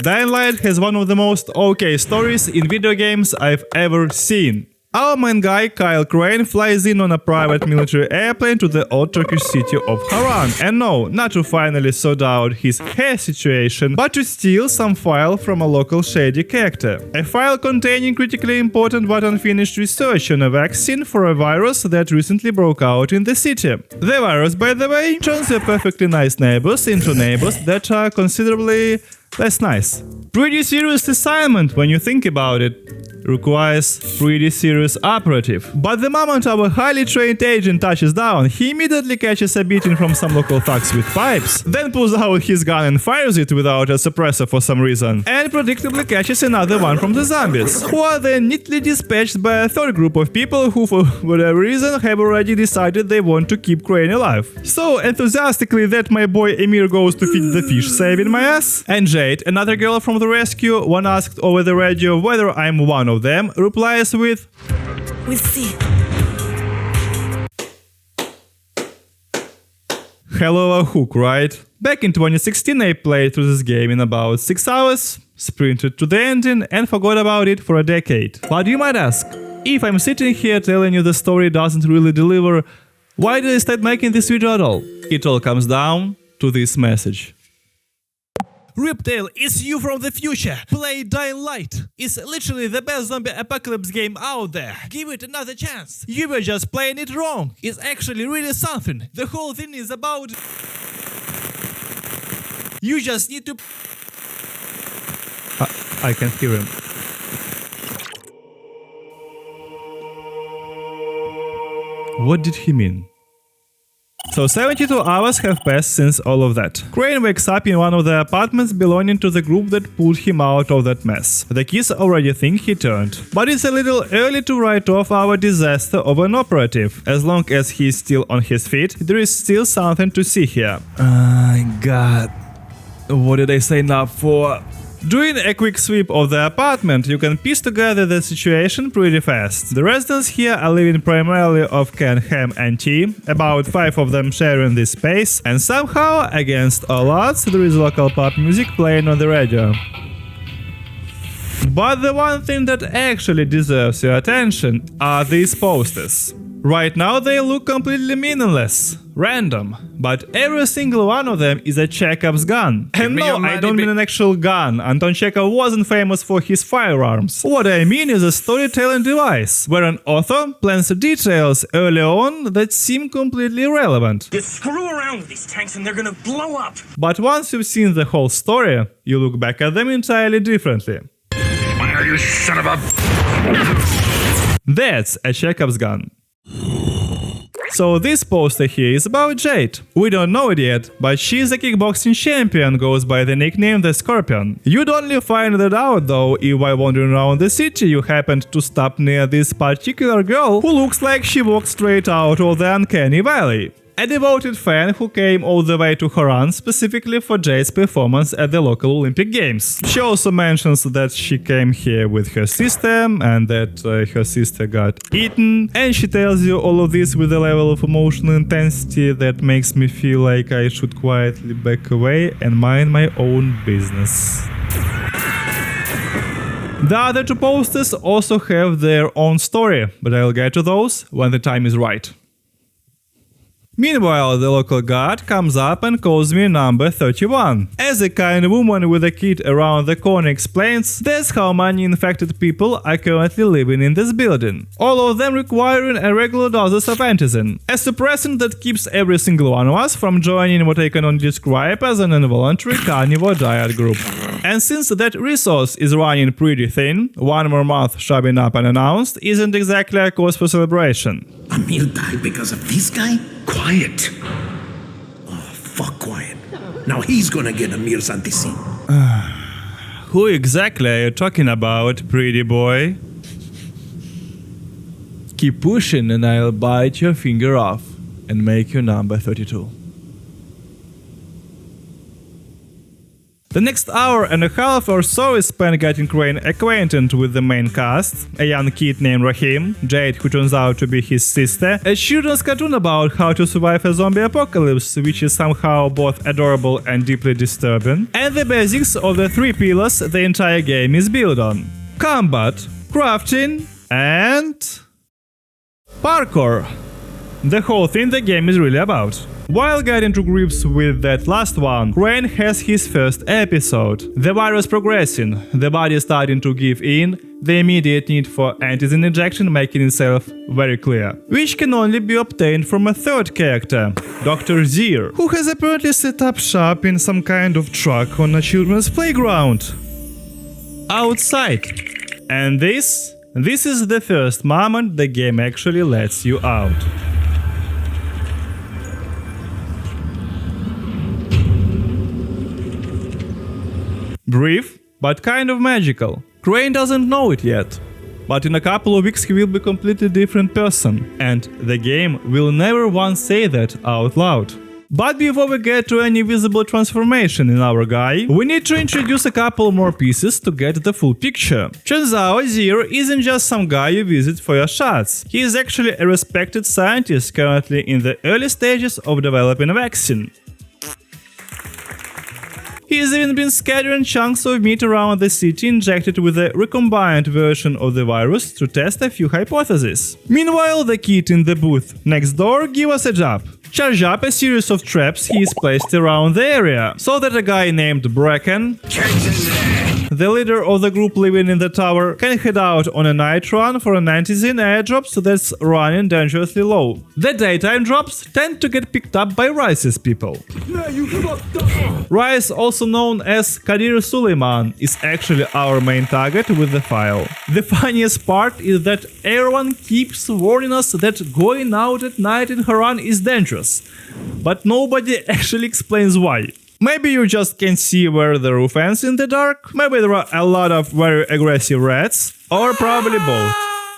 Dying Light has one of the most okay stories in video games I've ever seen. Our main guy, Kyle Crane, flies in on a private military airplane to the old Turkish city of Haran. And no, not to finally sort out his hair situation, but to steal some file from a local shady character. A file containing critically important but unfinished research on a vaccine for a virus that recently broke out in the city. The virus, by the way, turns your perfectly nice neighbors into neighbors that are considerably less nice. Pretty serious assignment when you think about it. Requires pretty serious operative. But the moment our highly trained agent touches down, he immediately catches a beating from some local thugs with pipes, then pulls out his gun and fires it without a suppressor for some reason, and predictably catches another one from the zombies, who are then neatly dispatched by a third group of people who for whatever reason have already decided they want to keep Crane alive. So enthusiastically that my boy Emir goes to feed the fish, saving my ass. And Jade, another girl from the rescue, when asked over the radio whether I'm one of them, replies with C. Hello a hook, right? Back in 2016 I played through this game in about 6 hours, sprinted to the ending and forgot about it for a decade. But you might ask, if I'm sitting here telling you the story doesn't really deliver, why did I start making this video at all? It all comes down to this message. Ryptail, it's you from the future. Play Dying Light. It's literally the best zombie apocalypse game out there. Give it another chance. You were just playing it wrong. It's actually really something. The whole thing is about... You just need to... I can hear him. What did he mean? So 72 hours have passed since all of that. Crane wakes up in one of the apartments belonging to the group that pulled him out of that mess. The kids already think he turned. But it's a little early to write off our disaster of an operative. As long as he's still on his feet, there is still something to see here. God. What did I sign up for? Doing a quick sweep of the apartment, you can piece together the situation pretty fast. The residents here are living primarily off canned ham and tea, about 5 of them sharing this space, and somehow, against all odds, there is local pop music playing on the radio. But the one thing that actually deserves your attention are these posters. Right now they look completely meaningless, random, but every single one of them is a Chekhov's gun. And no, I don't mean an actual gun. Anton Chekhov wasn't famous for his firearms. What I mean is a storytelling device, where an author plans details early on that seem completely irrelevant. Just screw around with these tanks and they're gonna blow up! But once you've seen the whole story, you look back at them entirely differently. Fire, you son of a... That's a Chekhov's gun. So this poster here is about Jade. We don't know it yet, but she's a kickboxing champion, goes by the nickname the Scorpion. You'd only find that out though if while wandering around the city you happened to stop near this particular girl who looks like she walked straight out of the Uncanny Valley. A devoted fan who came all the way to Haran specifically for Jade's performance at the local Olympic Games. She also mentions that she came here with her sister and that her sister got eaten, and she tells you all of this with a level of emotional intensity that makes me feel like I should quietly back away and mind my own business. The other 2 posters also have their own story, but I'll get to those when the time is right. Meanwhile, the local guard comes up and calls me number 31. As a kind woman with a kid around the corner explains, that's how many infected people are currently living in this building. All of them requiring a regular dose of antizin, a suppressant that keeps every single one of us from joining what I can only describe as an involuntary carnivore diet group. And since that resource is running pretty thin, 1 more month shoving up unannounced isn't exactly a cause for celebration. Amir died because of this guy? Quiet. Oh, fuck quiet. Now he's gonna get Amir's anticin. Who exactly are you talking about, pretty boy? Keep pushing and I'll bite your finger off and make you number 32. The next hour and a half or so is spent getting Crane acquainted with the main cast, a young kid named Rahim, Jade who turns out to be his sister, a children's cartoon about how to survive a zombie apocalypse which is somehow both adorable and deeply disturbing, and the basics of the three pillars the entire game is built on: combat, crafting, and parkour. The whole thing the game is really about. While getting to grips with that last one, Crane has his first episode. The virus progressing, the body starting to give in, the immediate need for antigen injection making itself very clear, which can only be obtained from a third character, Dr. Zir, who has apparently set up shop in some kind of truck on a children's playground outside. And this is the first moment the game actually lets you out. Brief, but kind of magical. Crane doesn't know it yet, but in a couple of weeks he will be a completely different person, and the game will never once say that out loud. But before we get to any visible transformation in our guy, we need to introduce a couple more pieces to get the full picture. Turns out Zir isn't just some guy you visit for your shots. He is actually a respected scientist currently in the early stages of developing a vaccine. He has even been scattering chunks of meat around the city injected with a recombinant version of the virus to test a few hypotheses. Meanwhile, the kid in the booth next door gives us a job. Charge up a series of traps he's placed around the area, so that a guy named Bracken, the leader of the group living in the tower, can head out on a night run for an antigen airdrop that's running dangerously low. The daytime drops tend to get picked up by Rice's people. Rice, also known as Kadir Suleiman, is actually our main target with the file. The funniest part is that everyone keeps warning us that going out at night in Haran is dangerous, but nobody actually explains why. Maybe you just can't see where the roof ends in the dark, maybe there are a lot of very aggressive rats, or probably both.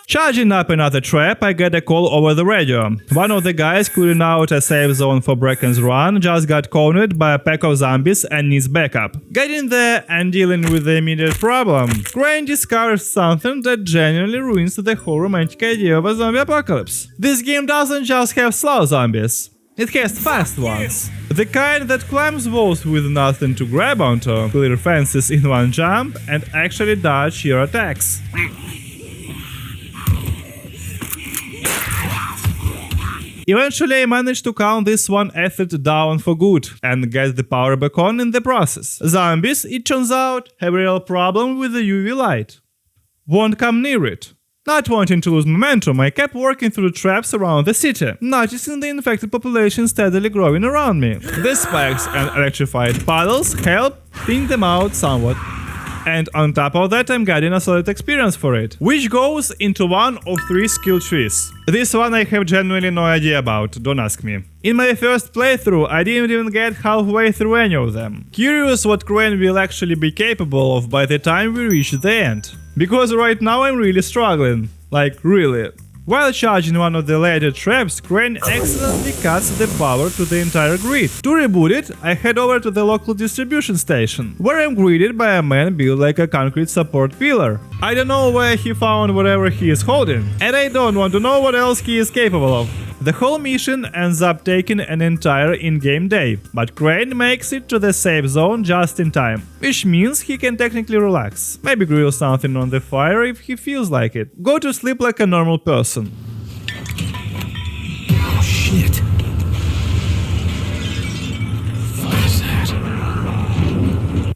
Charging up another trap, I get a call over the radio. One of the guys clearing out a safe zone for Bracken's run just got cornered by a pack of zombies and needs backup. Getting there and dealing with the immediate problem, Crane discovers something that genuinely ruins the whole romantic idea of a zombie apocalypse. This game doesn't just have slow zombies. It has fast ones. The kind that climbs walls with nothing to grab onto, clear fences in one jump, and actually dodge your attacks. Eventually I managed to calm this one athlete down for good and get the power back on in the process. Zombies, it turns out, have a real problem with the UV light. Won't come near it. Not wanting to lose momentum, I kept working through traps around the city, noticing the infected population steadily growing around me. The spikes and electrified puddles help thin them out somewhat. And on top of that, I'm getting a solid experience for it, which goes into one of 3 skill trees. This one I have genuinely no idea about, don't ask me. In my first playthrough, I didn't even get halfway through any of them. Curious what Crane will actually be capable of by the time we reach the end. Because right now I'm really struggling. Like, really. While charging one of the later traps, Crane accidentally cuts the power to the entire grid. To reboot it, I head over to the local distribution station, where I'm greeted by a man built like a concrete support pillar. I don't know where he found whatever he is holding, and I don't want to know what else he is capable of. The whole mission ends up taking an entire in-game day, but Crane makes it to the safe zone just in time, which means he can technically relax, maybe grill something on the fire if he feels like it, go to sleep like a normal person. Oh shit. What is that?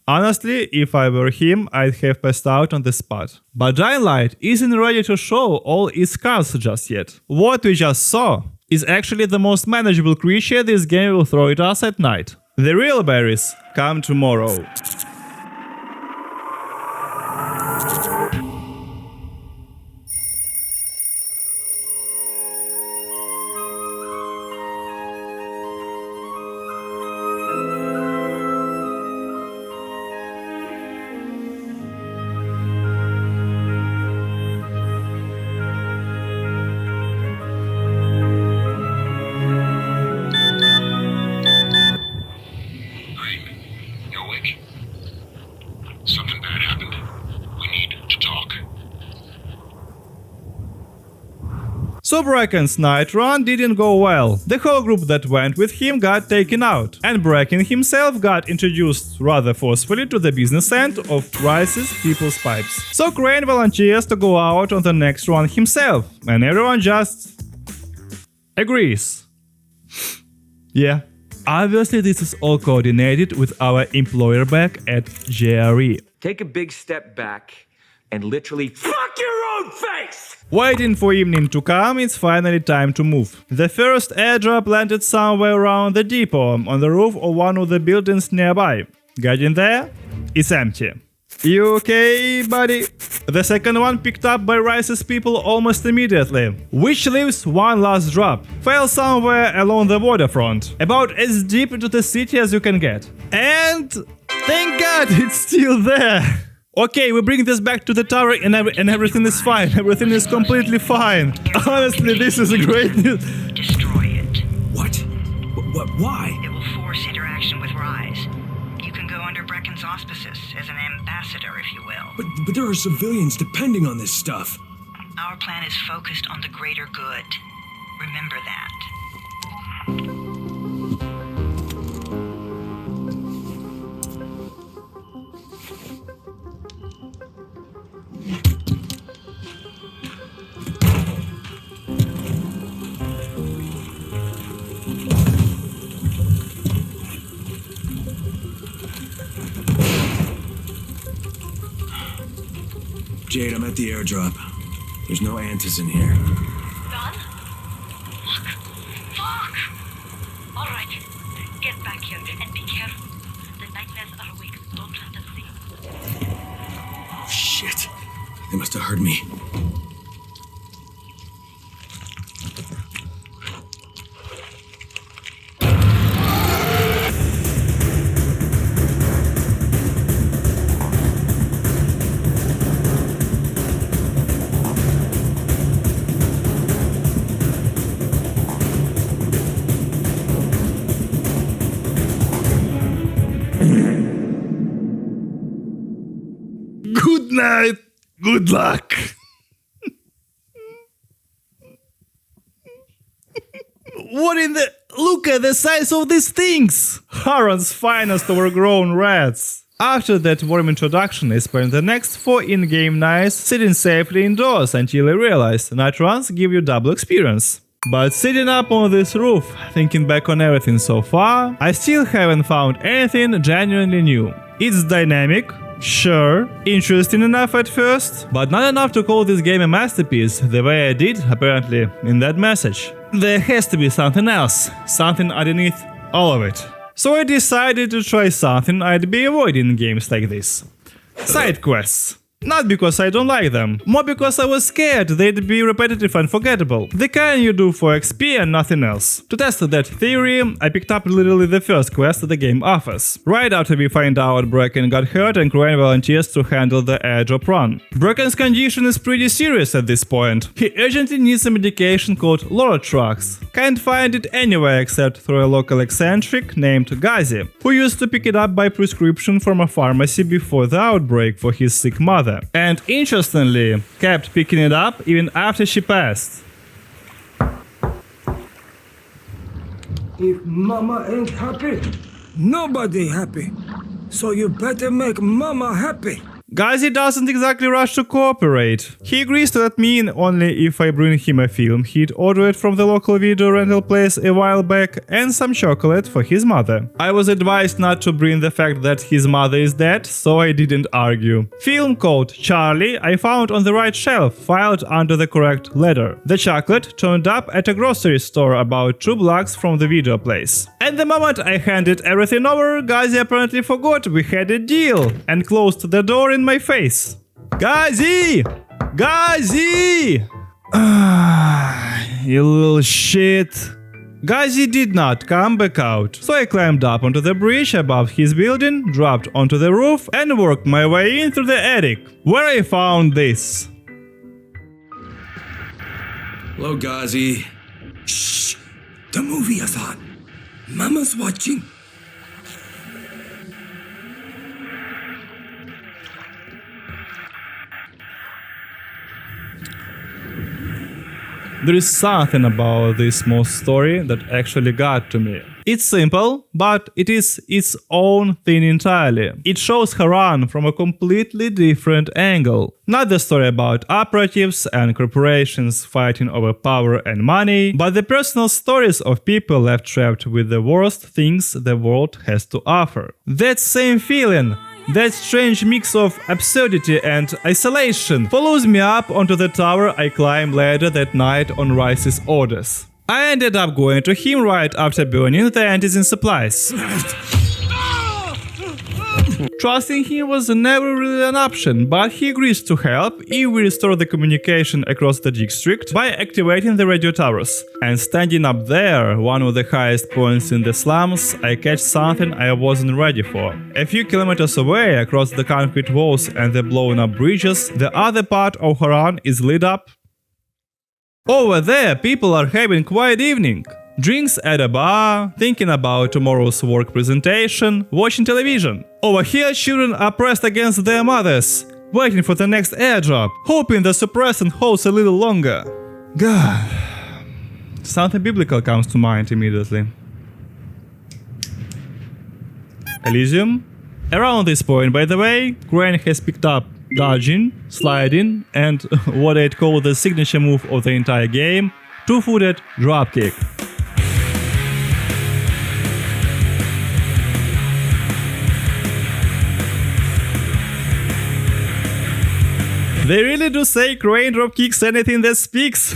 Honestly, if I were him, I'd have passed out on the spot. But Dying Light isn't ready to show all its cards just yet. What we just saw is actually the most manageable creature this game will throw at us at night. The real berries come tomorrow. So Bracken's night run didn't go well. The whole group that went with him got taken out, and Bracken himself got introduced rather forcefully to the business end of Rice's People's Pipes. So Crane volunteers to go out on the next run himself, and everyone just agrees. Yeah. Obviously this is all coordinated with our employer back at JRE. Take a big step back and literally fuck your own face! Waiting for evening to come, it's finally time to move. The first airdrop landed somewhere around the depot, on the roof of one of the buildings nearby. Got in there? It's empty. You okay, buddy? The second one picked up by Rice's people almost immediately, which leaves one last drop. Fell somewhere along the waterfront, about as deep into the city as you can get. And thank God it's still there. Okay, we bring this back to the tower and everything is fine. Everything is completely fine. Honestly, this is a great news. Destroy it. What? Why? It will force interaction with Rise. You can go under Brecken's auspices as an ambassador, if you will. But there are civilians depending on this stuff. Our plan is focused on the greater good. Remember that. Jade, I'm at the airdrop. There's no Antis in here. Done? Fuck! All right. Get back here and be careful. The nightmares are awake. Don't let them see. Oh, shit. They must have heard me. Good night. Good luck. What in the... Look at the size of these things! Harron's finest overgrown rats. After that warm introduction, I spent the next 4 in-game nights sitting safely indoors until I realized night runs give you double experience. But sitting up on this roof, thinking back on everything so far, I still haven't found anything genuinely new. It's dynamic, sure, interesting enough at first, but not enough to call this game a masterpiece the way I did, apparently, in that message. There has to be something else, something underneath all of it. So I decided to try something I'd be avoiding in games like this. Side quests. Not because I don't like them, more because I was scared they'd be repetitive and forgettable. The kind you do for XP and nothing else. To test that theory, I picked up literally the first quest the game offers. Right after we find out Bracken got hurt and Crane volunteers to handle the airdrop run. Bracken's condition is pretty serious at this point. He urgently needs a medication called Lorotrax. Can't find it anywhere except through a local eccentric named Gazi, who used to pick it up by prescription from a pharmacy before the outbreak for his sick mother. And interestingly, kept picking it up even after she passed. If Mama ain't happy, nobody happy. So you better make Mama happy. Gazi doesn't exactly rush to cooperate. He agrees to let me in only if I bring him a film he'd ordered from the local video rental place a while back and some chocolate for his mother. I was advised not to bring the fact that his mother is dead, so I didn't argue. Film called Charlie I found on the right shelf, filed under the correct letter. The chocolate turned up at a grocery store about 2 blocks from the video place. At the moment I handed everything over, Gazi apparently forgot we had a deal and closed the door in my face. Gazi! Gazi! You little shit. Gazi did not come back out, so I climbed up onto the bridge above his building, dropped onto the roof and worked my way in through the attic, where I found this. Hello, Gazi. Shh! The movie is on. Mama's watching. There is something about this small story that actually got to me. It's simple, but it is its own thing entirely. It shows Haran from a completely different angle. Not the story about operatives and corporations fighting over power and money, but the personal stories of people left trapped with the worst things the world has to offer. That same feeling, that strange mix of absurdity and isolation, follows me up onto the tower I climbed later that night on Rice's orders. I ended up going to him right after burning the antis in supplies. Trusting him was never really an option, but he agrees to help if we restore the communication across the district by activating the radio towers. And standing up there, one of the highest points in the slums, I catch something I wasn't ready for. A few kilometers away, across the concrete walls and the blown up bridges, the other part of Haran is lit up. Over there, people are having quiet evening. Drinks at a bar, thinking about tomorrow's work presentation, watching television. Over here, children are pressed against their mothers, waiting for the next airdrop, hoping the suppressant holds a little longer. God, something biblical comes to mind immediately. Elysium? Around this point, by the way, Crane has picked up dodging, sliding, and what I'd call the signature move of the entire game, two-footed dropkick. They really do say Crane dropkicks anything that speaks.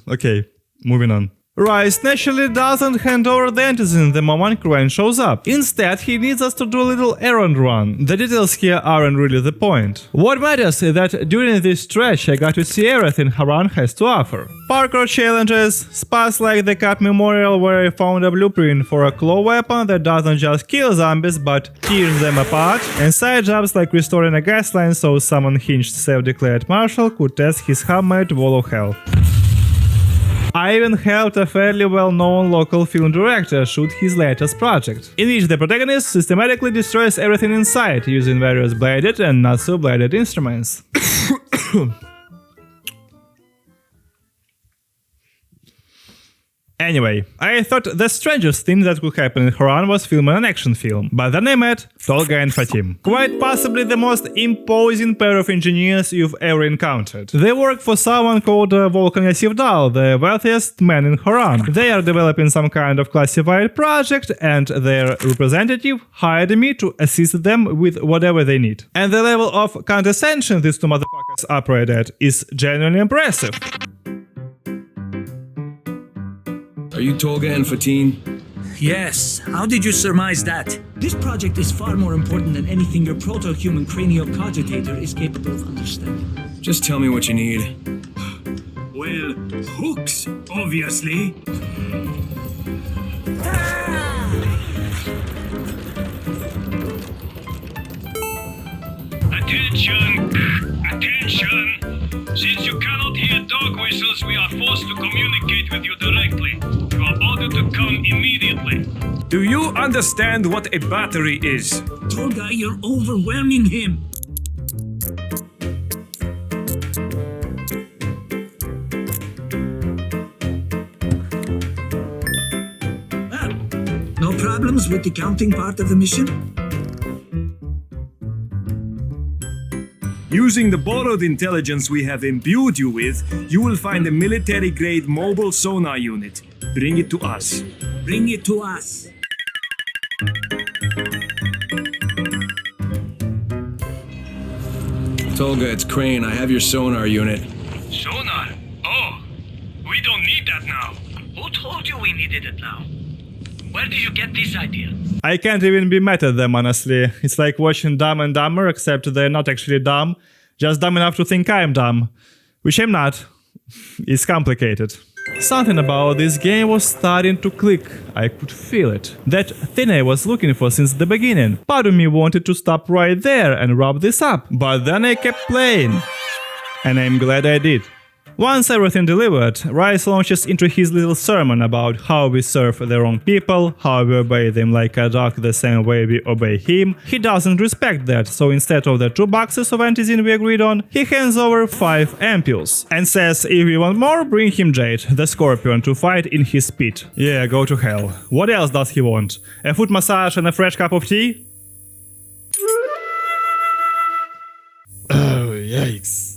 Okay, moving on. Rice naturally doesn't hand over the antizen the moment Crane shows up. Instead, he needs us to do a little errand run. The details here aren't really the point. What matters is that during this stretch I got to see everything Haran has to offer. Parkour challenges, spots like the Cat Memorial where I found a blueprint for a claw weapon that doesn't just kill zombies but tears them apart, and side jobs like restoring a gas line so some unhinged self-declared marshal could test his handmade wall of hell. I even helped a fairly well-known local film director shoot his latest project, in which the protagonist systematically destroys everything in sight using various bladed and not so bladed instruments. Anyway, I thought the strangest thing that could happen in Haran was filming an action film, but then I met Tolga and Fatim. Quite possibly the most imposing pair of engineers you've ever encountered. They work for someone called Volkan Yasivdal, the wealthiest man in Haran. They are developing some kind of classified project, and their representative hired me to assist them with whatever they need. And the level of condescension these two motherfuckers operate at is genuinely impressive. Are you Tolga and Fatin? Yes, how did you surmise that? This project is far more important than anything your proto-human craniocogitator is capable of understanding. Just tell me what you need. Well, hooks, obviously. Attention! Attention! Since you cannot hear dog whistles, we are forced to communicate with you directly. You are ordered to come immediately. Do you understand what a battery is? Tolga, you're overwhelming him. Well, no problems with the counting part of the mission? Using the borrowed intelligence we have imbued you with, you will find a military-grade mobile sonar unit. Bring it to us. Bring it to us. Tolga, it's Crane. I have your sonar unit. Sonar? Oh, we don't need that now. Who told you we needed it now? Where did you get this idea? I can't even be mad at them, honestly. It's like watching Dumb and Dumber, except they're not actually dumb, just dumb enough to think I'm dumb. Which I'm not. It's complicated. Something about this game was starting to click. I could feel it. That thing I was looking for since the beginning. Part of me wanted to stop right there and wrap this up, but then I kept playing. And I'm glad I did. Once everything delivered, Rice launches into his little sermon about how we serve the wrong people, how we obey them like a dog the same way we obey him. He doesn't respect that, so instead of the 2 boxes of antizin we agreed on, he hands over 5 ampules and says if we want more, bring him Jade, the scorpion, to fight in his pit. Yeah, go to hell. What else does he want? A foot massage and a fresh cup of tea? Oh, yikes.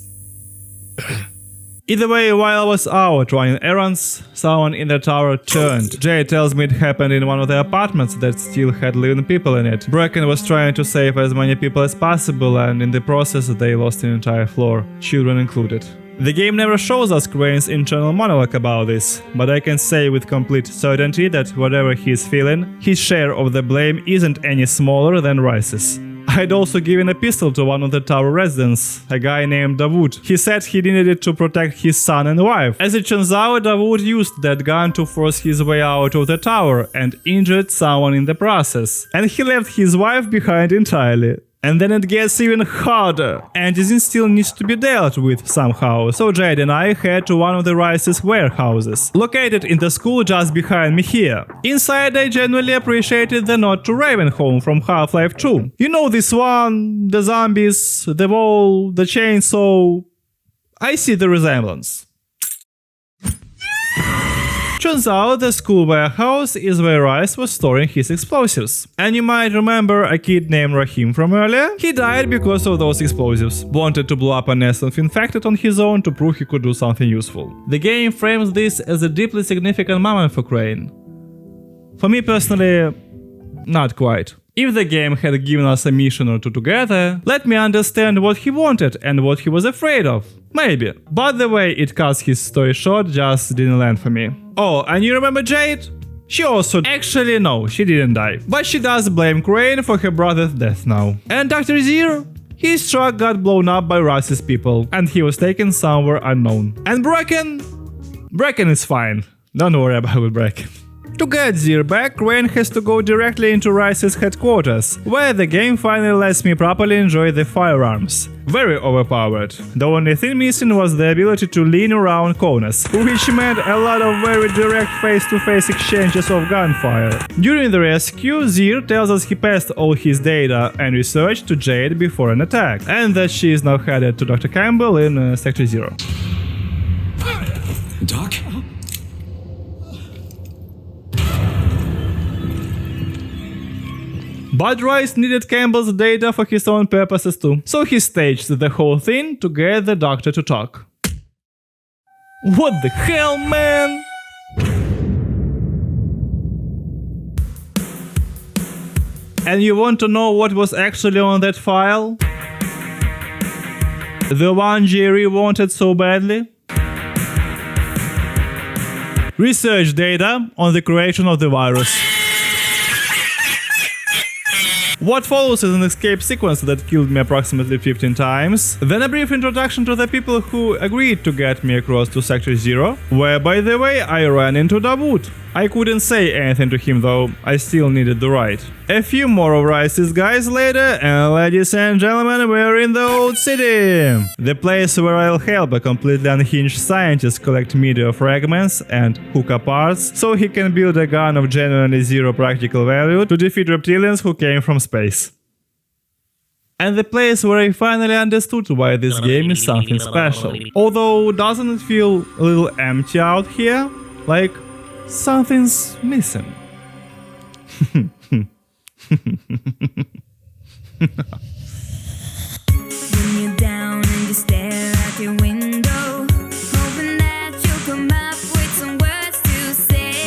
Either way, while I was out running errands, someone in the tower turned. Jay tells me it happened in one of the apartments that still had living people in it. Bracken was trying to save as many people as possible, and in the process they lost an entire floor, children included. The game never shows us Crane's internal monologue about this, but I can say with complete certainty that whatever he's feeling, his share of the blame isn't any smaller than Rice's. I'd also given a pistol to one of the tower residents, a guy named Dawood. He said he needed it to protect his son and wife. As it turns out, Dawood used that gun to force his way out of the tower and injured someone in the process. And he left his wife behind entirely. And then it gets even harder. Antizin still needs to be dealt with somehow, so Jade and I head to one of the Rice's warehouses, located in the school just behind me here. Inside I genuinely appreciated the nod to Ravenholm from Half-Life 2. You know this one, the zombies, the wall, the chainsaw. I see the resemblance. Turns out the school warehouse is where Rice was storing his explosives. And you might remember a kid named Rahim from earlier? He died because of those explosives. Wanted to blow up a nest of infected on his own to prove he could do something useful. The game frames this as a deeply significant moment for Crane. For me personally, not quite. If the game had given us a mission or two together, let me understand what he wanted and what he was afraid of. Maybe. But the way it cuts his story short just didn't land for me. Oh, and you remember Jade? She also... Actually, no, she didn't die. But she does blame Crane for her brother's death now. And Dr. Zir? His truck got blown up by Russ's people, and he was taken somewhere unknown. And Bracken? Bracken is fine. Don't worry about Bracken. To get Zir back, Crane has to go directly into Rice's headquarters, where the game finally lets me properly enjoy the firearms. Very overpowered. The only thing missing was the ability to lean around corners, which meant a lot of very direct face-to-face exchanges of gunfire. During the rescue, Zir tells us he passed all his data and research to Jade before an attack, and that she is now headed to Dr. Campbell in Sector 0. Doc? But Rice needed Campbell's data for his own purposes too, so he staged the whole thing to get the doctor to talk. What the hell, man? And you want to know what was actually on that file? The one Jerry wanted so badly? Research data on the creation of the virus. What follows is an escape sequence that killed me approximately 15 times, then a brief introduction to the people who agreed to get me across to Sector 0, where, by the way, I ran into Dawood. I couldn't say anything to him though, I still needed the ride. A few more of Rice's guys later, and ladies and gentlemen, we're in the Old City! The place where I'll help a completely unhinged scientist collect meteor fragments and hook up parts, so he can build a gun of genuinely zero practical value to defeat reptilians who came from space. And the place where I finally understood why this game is something special. Although, doesn't it feel a little empty out here? Like, something's missing. When you're down and you stare out your window, hoping that you'll come up with some words to say.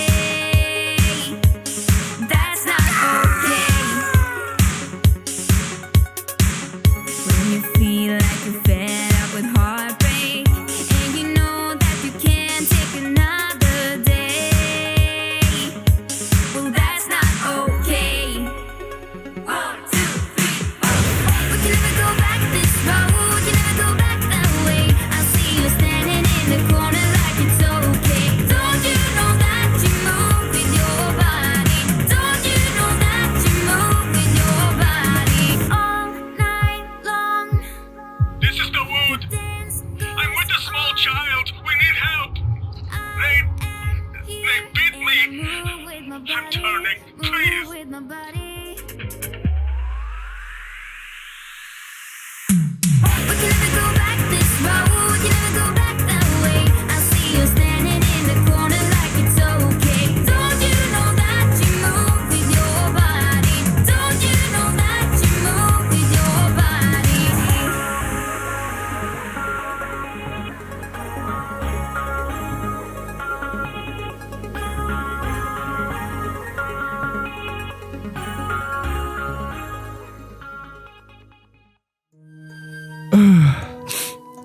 That's not okay. When you feel like you're fed up with heartbreak, and you know that you can't take another day. Well, that's not okay. 1,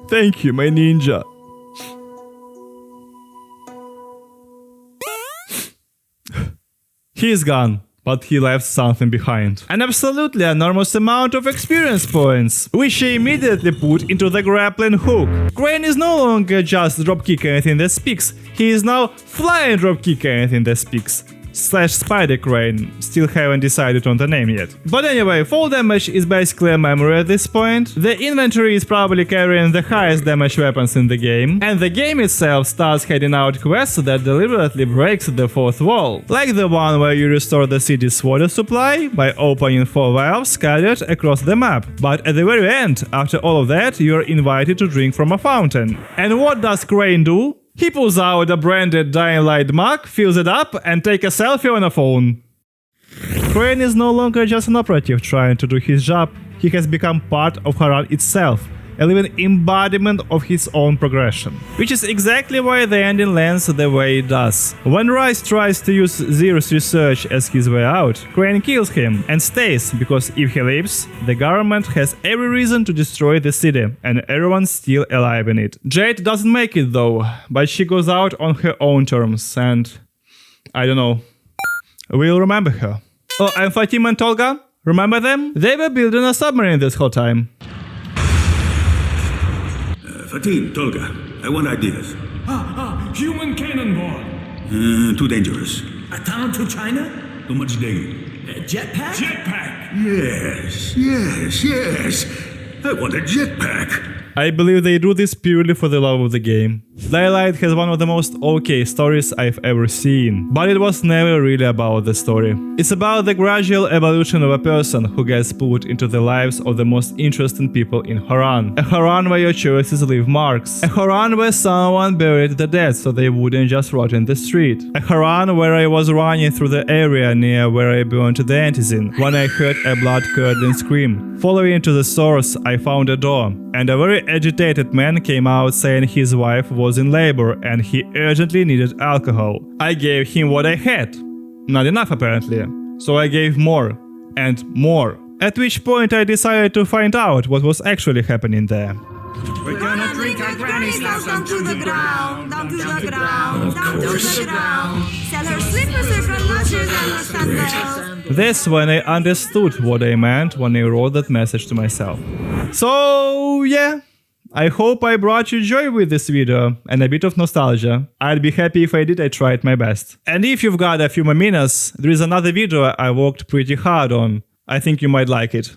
Thank you, my ninja. He's gone, but he left something behind. An absolutely enormous amount of experience points, which he immediately put into the grappling hook. Crane is no longer just dropkick anything that speaks, he is now flying dropkick anything that speaks. Slash Spider Crane, still haven't decided on the name yet. But anyway, fall damage is basically a memory at this point, the inventory is probably carrying the highest damage weapons in the game, and the game itself starts heading out quests that deliberately breaks the fourth wall, like the one where you restore the city's water supply by opening 4 valves scattered across the map. But at the very end, after all of that, you are invited to drink from a fountain. And what does Crane do? He pulls out a branded Dying Light mug, fills it up, and takes a selfie on a phone. Crane is no longer just an operative trying to do his job, he has become part of Haran itself, a living embodiment of his own progression. Which is exactly why the ending lands the way it does. When Rice tries to use Zero's research as his way out, Crane kills him and stays, because if he leaves, the government has every reason to destroy the city, and everyone's still alive in it. Jade doesn't make it though, but she goes out on her own terms, and I don't know. We'll remember her. Oh, and Fatima and Tolga? Remember them? They were building a submarine this whole time. Fatim, Tolga, I want ideas. Human cannonball. Too dangerous. A tunnel to China? Too much digging. A jetpack? Jetpack. Yes. I want a jetpack. I believe they do this purely for the love of the game. Daylight has one of the most okay stories I've ever seen, but it was never really about the story. It's about the gradual evolution of a person who gets put into the lives of the most interesting people in Haran. A Haran where your choices leave marks. A Haran where someone buried the dead so they wouldn't just rot in the street. A Haran where I was running through the area near where I burned the antizin when I heard a blood-curdling scream. Following to the source, I found a door, and a very agitated man came out saying his wife was in labor and he urgently needed alcohol. I gave him what I had. Not enough apparently. So I gave more and more. At which point I decided to find out what was actually happening there. We're gonna drink our granny's house down to the ground, down to the ground, down to the ground. Sell her slippers, her galoshes, and her sandals. This when I understood what I meant when I wrote that message to myself. So yeah, I hope I brought you joy with this video and a bit of nostalgia. I'd be happy if I did, I tried my best. And if you've got a few more minutes, there is another video I worked pretty hard on. I think you might like it.